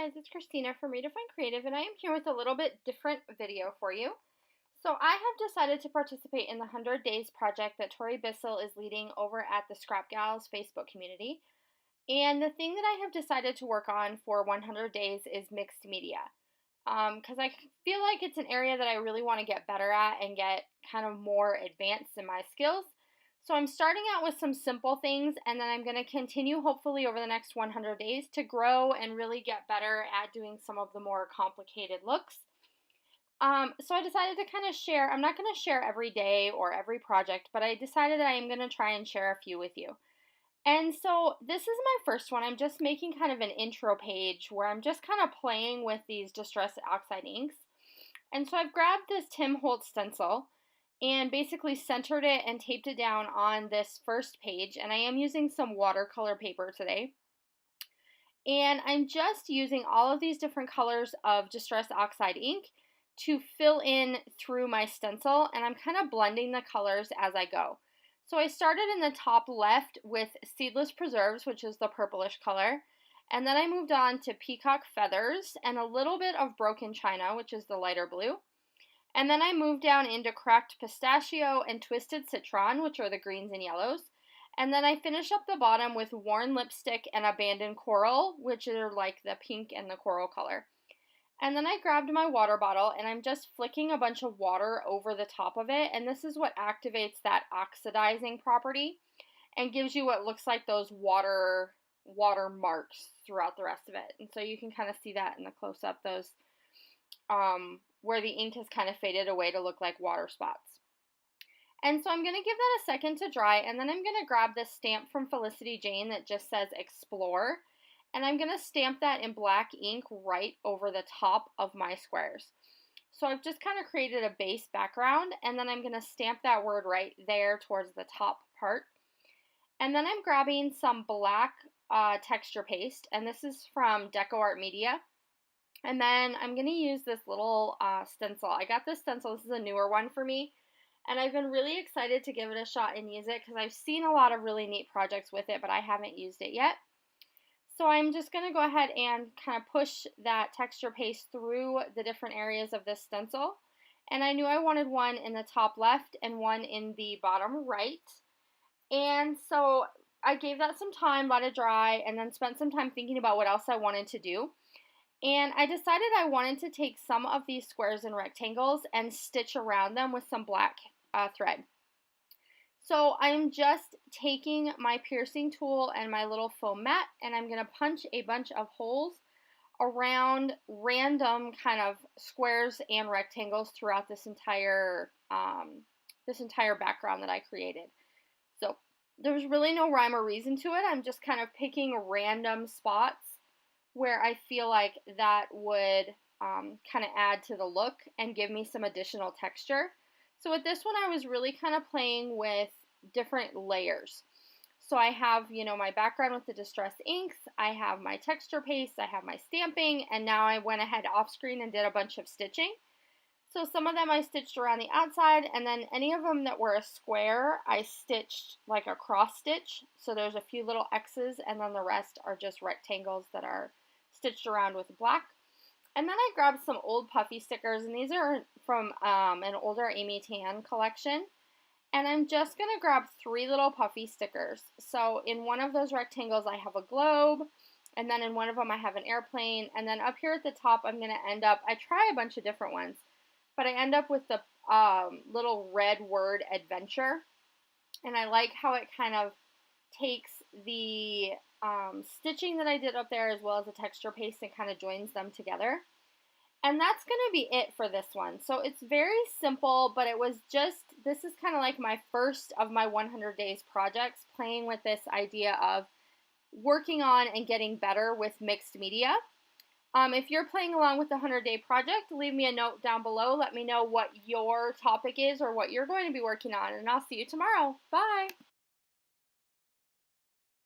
guys, it's Khristina from Redefine Creative, and I am here with a little bit different video for you. So I have decided to participate in the 100 Days project that Tori Bissell is leading over at the ScrapGals Facebook community. And the thing that I have decided to work on for 100 days is mixed media. Because I feel like it's an area that I really want to get better at and get kind of more advanced in my skills. So I'm starting out with some simple things, and then I'm going to continue hopefully over the next 100 days to grow and really get better at doing some of the more complicated looks. So I decided to kind of share, I'm not going to share every day or every project, but I decided that I am going to try and share a few with you. And so this is my first one. I'm just making kind of an intro page where I'm just kind of playing with these Distress Oxide inks. And so I've grabbed this Tim Holtz stencil and basically centered it and taped it down on this first page, and I am using some watercolor paper today. And I'm just using all of these different colors of Distress Oxide ink to fill in through my stencil, and I'm kind of blending the colors as I go. So I started in the top left with Seedless Preserves, which is the purplish color, and then I moved on to Peacock Feathers and a little bit of Broken China, which is the lighter blue. And then I moved down into Cracked Pistachio and Twisted Citron, which are the greens and yellows. And then I finished up the bottom with Worn Lipstick and Abandoned Coral, which are like the pink and the coral color. And then I grabbed my water bottle, and I'm just flicking a bunch of water over the top of it. And this is what activates that oxidizing property and gives you what looks like those water marks throughout the rest of it. And so you can kind of see that in the close-up, those where the ink has kind of faded away to look like water spots. And so I'm going to give that a second to dry, and then I'm going to grab this stamp from Felicity Jane that just says Explore, and I'm going to stamp that in black ink right over the top of my squares. So I've just kind of created a base background, and then I'm going to stamp that word right there towards the top part. And then I'm grabbing some black texture paste, and this is from Deco Art Media. And then I'm going to use this little stencil. I got this stencil. This is a newer one for me. And I've been really excited to give it a shot and use it because I've seen a lot of really neat projects with it, but I haven't used it yet. So I'm just going to go ahead and kind of push that texture paste through the different areas of this stencil. And I knew I wanted one in the top left and one in the bottom right. And so I gave that some time, let it dry, and then spent some time thinking about what else I wanted to do. And I decided I wanted to take some of these squares and rectangles and stitch around them with some black thread. So I'm just taking my piercing tool and my little foam mat, and I'm going to punch a bunch of holes around random kind of squares and rectangles throughout this entire background that I created. So there's really no rhyme or reason to it. I'm just kind of picking random spots where I feel like that would kind of add to the look and give me some additional texture. So with this one, I was really kind of playing with different layers. So I have, my background with the distressed inks, I have my texture paste, I have my stamping, and now I went ahead off screen and did a bunch of stitching. So some of them I stitched around the outside, and then any of them that were a square, I stitched like a cross stitch. So there's a few little X's, and then the rest are just rectangles that are stitched around with black. And then I grabbed some old puffy stickers, and these are from an older Amy Tan collection. And I'm just going to grab 3 little puffy stickers. So in one of those rectangles I have a globe, and then in one of them I have an airplane, and then up here at the top I'm going to end up, I try a bunch of different ones, but I end up with the little red word adventure. And I like how it kind of takes the stitching that I did up there as well as the texture paste and kind of joins them together. And that's going to be it for this one. So it's very simple, but it was just, this is kind of like my first of my 100 days projects, playing with this idea of working on and getting better with mixed media. If you're playing along with the 100-day project, leave me a note down below. Let me know what your topic is or what you're going to be working on, and I'll see you tomorrow. Bye!